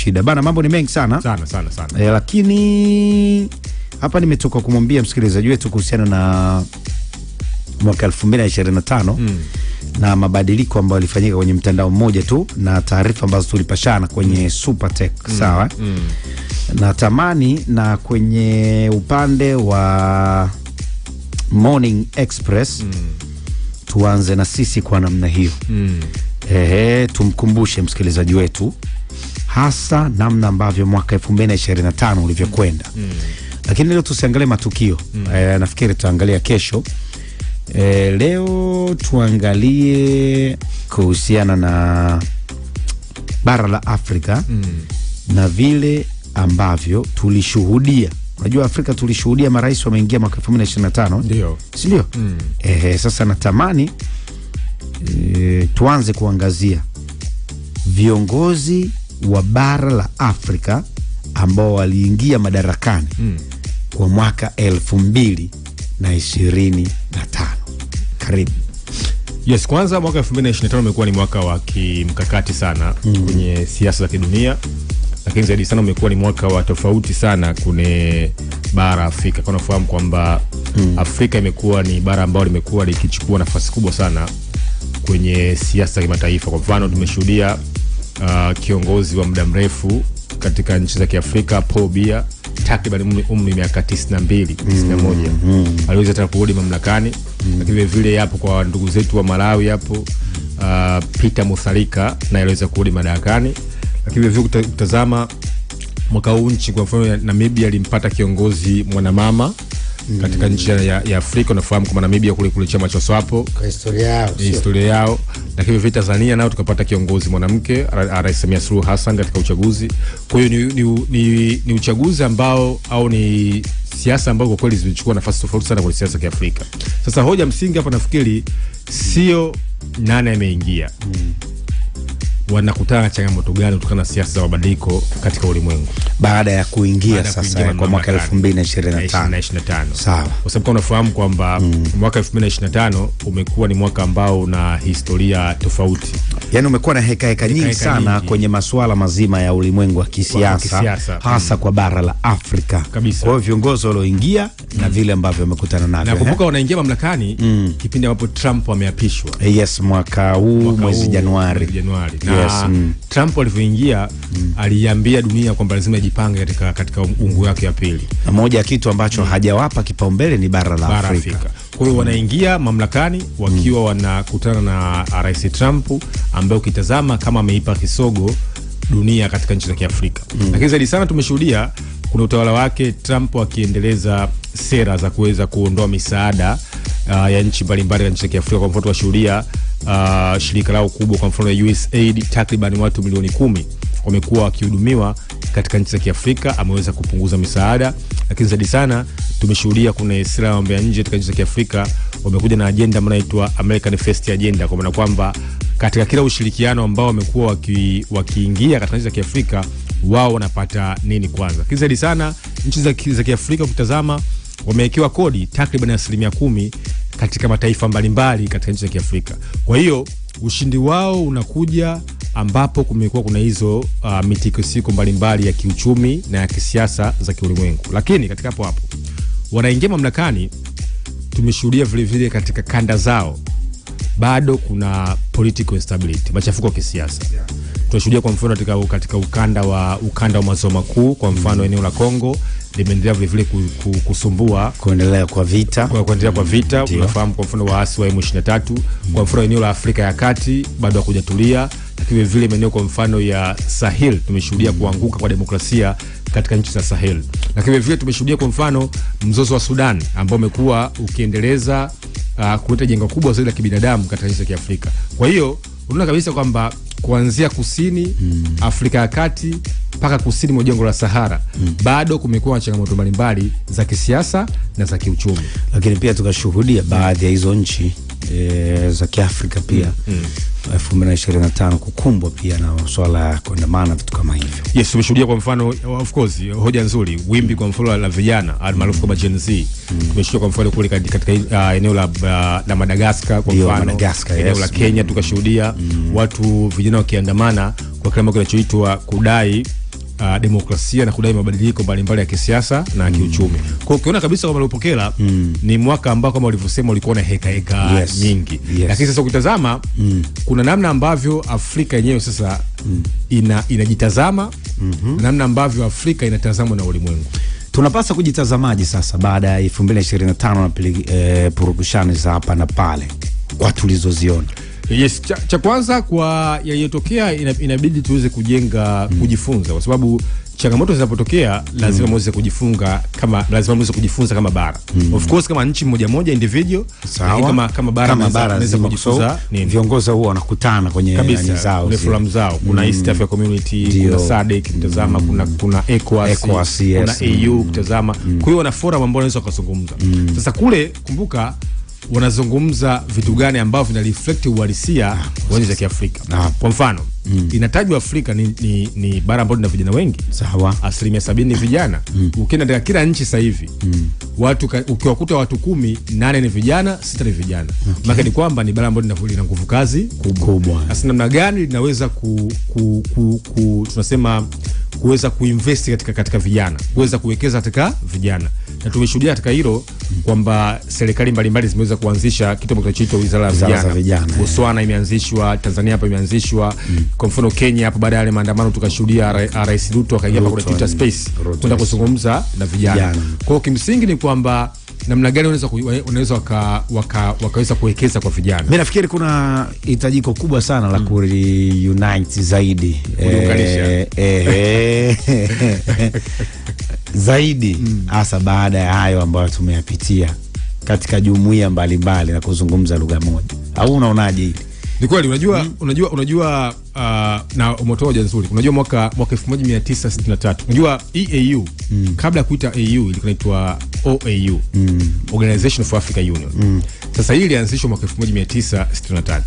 shida. Bana, mambo ni mengi sana. Sana. Lakini hapa nimetoka kumwambia msikilizaji wetu kuhusiana na mwaka 2025 na mabadiliko ambayo yalifanyika kwenye mtandao mmoja tu na taarifa ambazo tulipashana kwenye Supertech, sawa? Na tamani na kwenye upande wa Morning Express tuanze na sisi kwa namna hiyo. Tumkumbushe msikilizaji wetu hasa namna ambavyo mwaka 2025 ulivyokwenda. Lakini leo tusiangalie matukio. Nafikiri tutaangalia kesho. Leo tuangalie kuhusiana na bara la Afrika na vile ambavyo tulishuhudia. Unajua Afrika tulishuhudia marais wameingia mwaka 2025. Ndio. Si ndio? Sasa natamani tuanze kuangazia viongozi wa bara la Afrika ambao waliingia madarakani kwa mwaka 2025. Karibu. Yes, kwanza mwaka 2025 umekuwa ni mwaka wa kimkakati sana kwenye siasa za kidunia. Lakini zaidi sana umekuwa ni mwaka wa tofauti sana kwenye bara Afrika. Kwa unafahamu kwamba Afrika imekuwa ni bara ambalo limekuwa likichukua nafasi kubwa sana kwenye siasa za kimataifa. Kwa mfano tumeshuhudia kiongozi wa muda mrefu katika nchi za Kiafrika, Paul Biya, takriban umri miaka 91 aliweza tena kurudi mamlakani. Lakini vile yapo kwa ndugu zetu wa Malawi hapo, Peter Mutharika na aliweza kurudi madarakani. Lakini vile kutazama mwaka huu nchi kwa mfano Namibia alimpata kiongozi mwanamama katika nchi ya Afrika. Unafahamu kama Namibia kule chama cha SWAPO kwa historia yao. Lakini vile Tanzania nao tukapata kiongozi mwanamke, Rais Samia Suluhu Hassan katika uchaguzi. Kwa hiyo ni uchaguzi ambao au ni siasa ambazo kwa kweli zilichukua nafasi tofauti sana kwa siasa za Kiafrika. Sasa hoja msingi hapa nafikiri sio nani ameingia. Wanakutana na changamoto gani kutokana na siasa za mabadiliko katika ulimwengu baada ya kuingia sasa kwa mwaka 2025. Sawa. Kwa sababu unafahamu kwamba mwaka 2025 umekuwa ni mwaka ambao una historia tofauti. Yaani umekuwa na heka nyingi sana kwenye masuala mazima ya ulimwengu wa kisiasa, hasa kwa bara la Afrika. Kabisa. Kwa hiyo viongozi walioingia na vile ambavyo wamekutana navyo. Na kumbuka wanaingia mamlakani kipindi ambapo Trump ameapishwa. Yes, mwaka huu mwezi Januari. Trump alivyoingia aliambia dunia kwamba lazima ijipange katika ungu wake ya pili. Na moja ya kitu ambacho hajawapa kipaumbele ni bara la Afrika. Kwa hiyo wanaingia mamlakani wakiwa wanakutana na Rais Trump ambaye ukitazama kama ameipa kisogo dunia katika nchi za Kiafrika. Lakini zaidi sana tumeshuhudia kuna utawala wake Trump akiendeleza sera za kuweza kuondoa misaada ya nchi mbalimbali ya nchi za Kiafrika. Kwa mfano tunashuhudia shirika lao kubwa kwa mfano ya USAID, takriban watu milioni 10 wamekuwa wakihudumiwa katika nchi za Kiafrika. Ameweza kupunguza misaada. Lakini zaidi sana tumeshuhudia kuna sera ya mambo ya nje katika nchi za Kiafrika wamekuja na agenda inaitwa American First Agenda, kwa maana kwamba katika kila ushirikiano ambao wamekuwa wakiingia katika nchi za Kiafrika wao wanapata nini kwanza. Lakini zaidi sana nchi za Kiafrika ukitazama wamewekewa kodi takriban 10% katika mataifa mbalimbali katika nchi za Kiafrika. Kwa hiyo ushindi wao unakuja ambapo kumekuwa kuna hizo mitikisiko mbalimbali ya kiuchumi na ya kisiasa za kiulimwengu. Lakini katika hapo wanaingia mamlakani, tumeshuhudia vile vile katika kanda zao bado kuna political instability, machafuko ya kisiasa. Tunashuhudia kwa mfano katika ukanda wa maziwa makuu, kwa mfano eneo la Kongo limeendelea vile vile kusumbua kuendelea kwa vita. Unafahamu kwa mfano waasi wa M23. Kwa mfano eneo la Afrika ya Kati bado hakujatulia. Lakini vile maeneo kwa mfano ya Sahel tumeshuhudia kuanguka kwa demokrasia katika nchi za Sahel. Lakini vile tumeshuhudia kwa mfano mzozo wa Sudan ambao umekuwa ukiendeleza kuleta janga kubwa zaidi la kibinadamu katika nchi za Kiafrika. Kwa hiyo unaona kabisa kwamba kuanzia kusini Afrika ya Kati mpaka kusini mwa jangwa la Sahara bado kumekuwa changamoto mbalimbali za kisiasa na za kiuchumi. Lakini pia tukashuhudia baadhi ya hizo nchi za Kiafrika pia 2025 kukumbwa pia na swala ya kuandamana, vitu kama hivyo. Yes, tumeshuhudia kwa mfano, of course, hoja nzuri, wimbi kwa mfano la vijana almaarufu kama Gen Z. Tumeshuhudia kwa mfano kule katika eneo la Madagascar kwa mfano, eneo la Kenya tukashuhudia watu vijana wakiandamana kwa kile ambacho kinachoitwa kudai demokrasia na kudai mabadiliko mbalimbali ya kisiasa na kiuchumi. Kwa hiyo ukiona kabisa kwamba Lupokela ni mwaka ambao kama walivyosema ulikuwa na heka nyingi. Lakini sasa ukitazama kuna namna ambavyo Afrika yenyewe sasa inajitazama, namna ambavyo Afrika inatazamwa na ulimwengu. Tunapaswa kujitazamaje sasa baada ya 2025 na purukushani za hapa na pale kwa tulizoziona? Yes, cha kwanza kwa yaliyotokea inabidi tuweze kujifunza, kwa sababu changamoto zinapotokea lazima muweze kujifunza kama bara. Of course kama nchi moja individual, kama bara tunaweza kujifunza nini. Viongozi huwa wanakutana kwenye nani zao, kwenye forum zao. Kuna East Africa Community, kuna SADC mtazama, kuna ECOWAS, kuna AU mtazama. Kwa hiyo wana forum ambao wanaweza kuzungumza. Sasa kule kumbuka wanazungumza vitu gani ambavyo vina reflect uhalisia wa nchi za Kiafrika. Kwa mfano, inatajwa Afrika ni bara ambalo lina vijana wengi. Sawa. 70% ni vijana. Ukienda katika kila nchi sasa hivi, ukiwakuta watu 10, 8 ni vijana, 6 ni vijana. Maana ni kwamba ni bara ambalo lina nguvu kazi kubwa. Sasa namna gani linaweza tunasema kuweza kuinvest katika vijana, kuweza kuwekeza katika vijana. Na tumeshuhudia katika hilo kwamba serikali mbalimbali zimeweza kuanzisha kitu ambacho kinaitwa Wizara ya Vijana. Botswana imeanzishwa, Tanzania hapa imeanzishwa. Kwa mfano Kenya hapa baada ya yale maandamano tukashuhudia Rais Ruto akaingia hapa kwa Twitter Space kwenda kuzungumza na vijana. Kwa hiyo kimsingi ni kwamba namna gani unaweza wakaweza kuwekeza kwa vijana. Mimi nafikiri kuna hitajiko kubwa sana la unite zaidi. Zaidi hasa baada ya hayo ambayo tumeyapitia katika jumuiya mbalimbali na kuzungumza lugha moja. Au unaonaje hili? Ni kweli, unajua na umotoja nzuri. Unajua mwaka 1963. Unajua EAU kabla ya kuita AU ilikuwa inaitwa OAU, Organization of Africa Union. Sasa hii ilianzishwa mwaka 1963.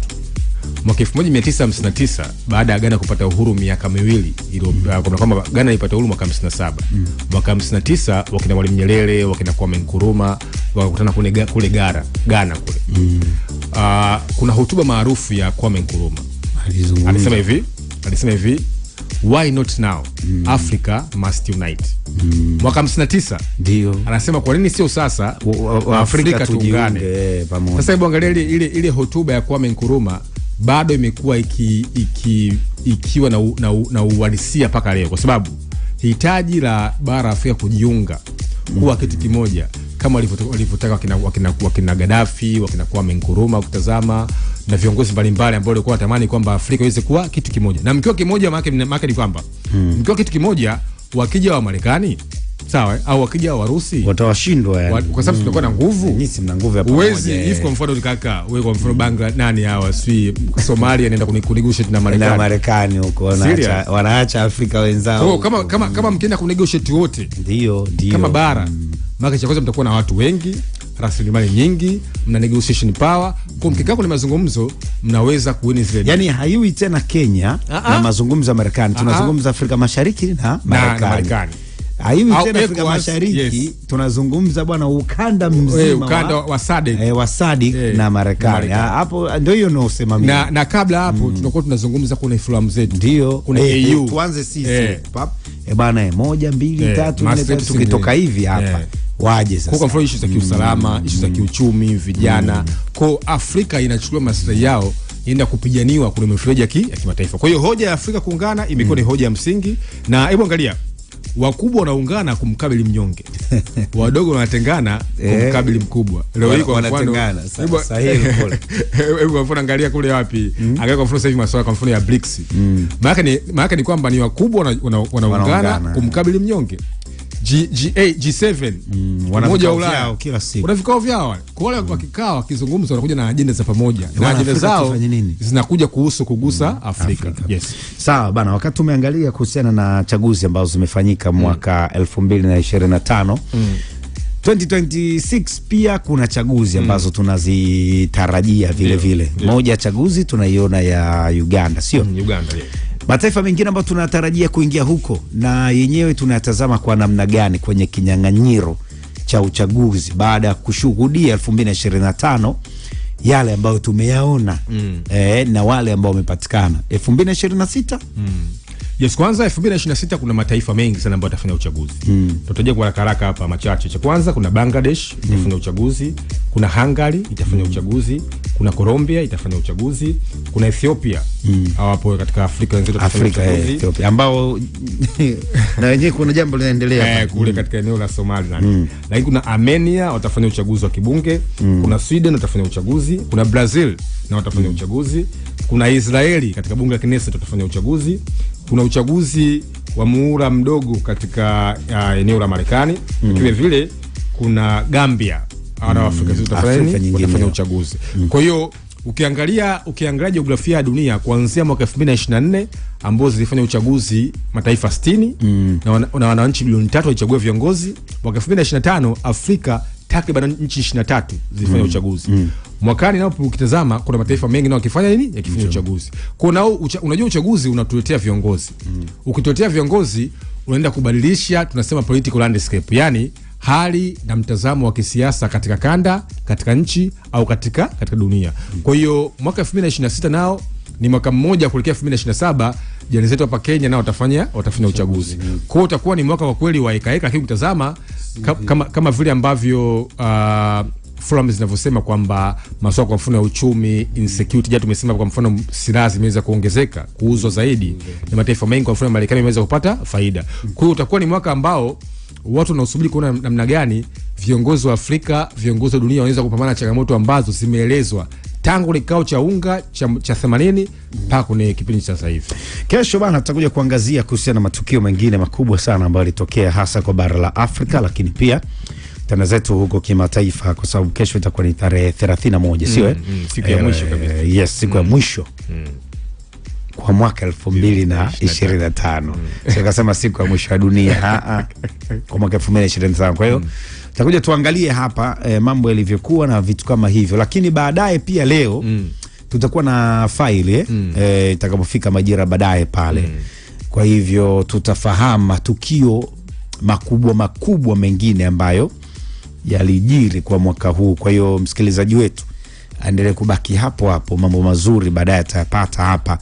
Mwaka 1959 baada ya Ghana kupata uhuru miaka miwili kwa kwamba Ghana ilipata uhuru mwaka 57. Mwaka 59 wakina Mwalimu Nyerere, wakina Kwame Nkrumah wakakutana kule Ghana kule. Kuna hotuba maarufu ya Kwame Nkrumah. Alisema hivi, why not now? Africa must unite. Mwaka 59 ndio anasema kwa nini sio sasa Afrika tuungane pamoja. Sasa hebu angalia ile hotuba ya Kwame Nkrumah bado imekuwa ikiwa na uhalisia mpaka leo, kwa sababu hitaji la bara Afrika kujiunga kuwa kitu kimoja kama walivyotaka wakina Gaddafi, wakina Kwame Nkrumah kutazama na viongozi mbalimbali ambao walikuwa wanatamani kwamba Afrika iweze kuwa kitu kimoja. Na mkiwa kimoja maana ni kwamba mkiwa kitu kimoja, wakija wa Marekani sawa au wakija wa Warusi watawashindwa, kwa sababu tunakuwa na nguvu. Nyinyi mna nguvu ya pamoja. Uwezi kwa mfano kaka wewe kwa mfano Bangladesh nani hawa sui Somalia anaenda kunegotiate na Marekani huko wanaacha Afrika wenzao. Kama mkienda kunegotiate wote ndio kama bara maana cha kwanza mtakuwa na watu wengi, rasilimali nyingi, mna negotiation power. Kwa mkikaa kwenye mazungumzo mnaweza kuwini zile. Yani haiwi tena Kenya na mazungumzo ya Marekani, tunazungumza Afrika Mashariki na Marekani. Haiwi tena Afrika Mashariki, tunazungumza bwana ukanda mzima, ukanda wa SADC wa SADC na Marekani. Hapo ndio hiyo unaosema mimi. Na kabla hapo tunakuwa tunazungumza kuna filamu zetu. Ndio kuna AU. Tuanze sisi. Bwana 1 2 3 4 tukitoka hivi hapa. Waje sasa. Kwa mfano issue za kiusalama, issue za kiuchumi, vijana. Kwa Afrika inachukua maslahi yao inaenda kupiganiwa kwenye mifereji ya kimataifa. Kwa hiyo hoja ya Afrika kuungana imekuwa ni hoja ya msingi, na hebu angalia wakubwa wanaungana kumkabili mnyonge. Wadogo wanatengana kumkabili mkubwa. Leo hii kwa mfano sahihi kule. Hebu kwa mfano angalia kule wapi? Angalia kwa mfano sasa hivi masuala kwa mfano ya BRICS. Maana ni kwamba ni wakubwa wanaungana kumkabili mnyonge. G7 wanamoja Ulaya kila siku. Kuna vikao vyao kwa wale wakikaa wakizungumza wanakuja na ajenda za pamoja. Na ajenda zao zinakuja kugusa Afrika. Yes. Sawa bana, wakati tumeangalia kuhusiana na chaguzi ambazo zimefanyika mwaka 2025. 2026 pia kuna chaguzi ambazo tunazitarajia vile. Moja chaguzi tunaiona ya Uganda, sio? Uganda, yeah. Mataifa mengine ambayo tunatarajia kuingia huko na yenyewe tunatazama kwa namna gani kwenye kinyang'anyiro cha uchaguzi baada ya kushuhudia 2025 yale ambayo tumeyaona na wale ambao wamepatikana 2026. Yes, kwanza 2026 kuna mataifa mengi sana ambayo yatafanya uchaguzi. Tutajia kwa haraka hapa machache. Cha kwanza kuna Bangladesh itafanya uchaguzi, kuna Hungary itafanya uchaguzi, kuna Colombia itafanya uchaguzi, kuna Ethiopia hapo katika Afrika wenzetu watafanya uchaguzi. Ethiopia ambao na wenyewe kuna jambo linaendelea kule katika eneo la Somalia. Lakini kuna Armenia watafanya uchaguzi wa kibunge, kuna Sweden watafanya uchaguzi, kuna Brazil na watafanya uchaguzi, kuna Israeli katika bunge la Knesset watafanya uchaguzi, kuna uchaguzi wa muhula mdogo katika eneo la Marekani, vile vile kuna Gambia na Afrika zetu watafanya uchaguzi. Kwa hiyo ukiangalia jiografia ya dunia kuanzia mwaka 2024 ambao zilifanya uchaguzi mataifa 60 na wananchi milioni 3 walichagua viongozi. Mwaka 2025 Afrika takriban nchi 23 zilifanya uchaguzi. Mwakani napo ukitazama kuna mataifa mengi na wakifanya nini? Yakifanya uchaguzi. Kuna unajua uchaguzi unatuletea viongozi. Ukituletea viongozi unaenda kubadilisha tunasema political landscape. Yani hali na mtazamo wa kisiasa katika kanda, katika nchi au katika dunia. Kwa hiyo mwaka 2026 nao ni mwaka mmoja kuelekea 2027, jirani zetu hapa Kenya nao watafanya uchaguzi. Kwa hiyo utakuwa ni mwaka kwa kweli wa hekaheka, lakini ukitazama kama vile ambavyo forums zinavyosema kwamba masuala kwa mfano ya uchumi, insecurity, jana tumesema kwa mfano silaha zimeweza kuongezeka, kuuzwa zaidi, na mataifa mengi kwa mfano Marekani imeweza kupata faida. Kwa hiyo utakuwa ni mwaka ambao watu wanaosubiri kuona namna gani viongozi wa Afrika, viongozi wa dunia wanaweza kupambana na changamoto ambazo zimeelezwa tangu kikao cha unga cha 80 mpaka kwenye kipindi cha sasa hivi. Kesho bana tutakuja kuangazia kuhusiana na matukio mengine makubwa sana ambayo yalitokea hasa kwa bara la Afrika, lakini pia tena zetu huko kimataifa, kwa sababu kesho itakuwa ni tarehe 31, sio siku ya mwisho kabisa. Yes, siku ya mwisho kwa mwaka 2025. Sio kasema siku ya mwisho ya dunia kwa mwaka 2025. Kwa hiyo tutakuja tuangalie hapa mambo yalivyokuwa na vitu kama hivyo, lakini baadaye pia leo tutakuwa na faili itakapofika majira baadaye pale. Kwa hivyo tutafahamu matukio makubwa mengine ambayo yalijiri kwa mwaka huu. Kwa hiyo msikilizaji wetu aendelee kubaki hapo, mambo mazuri baadaye atapata hapa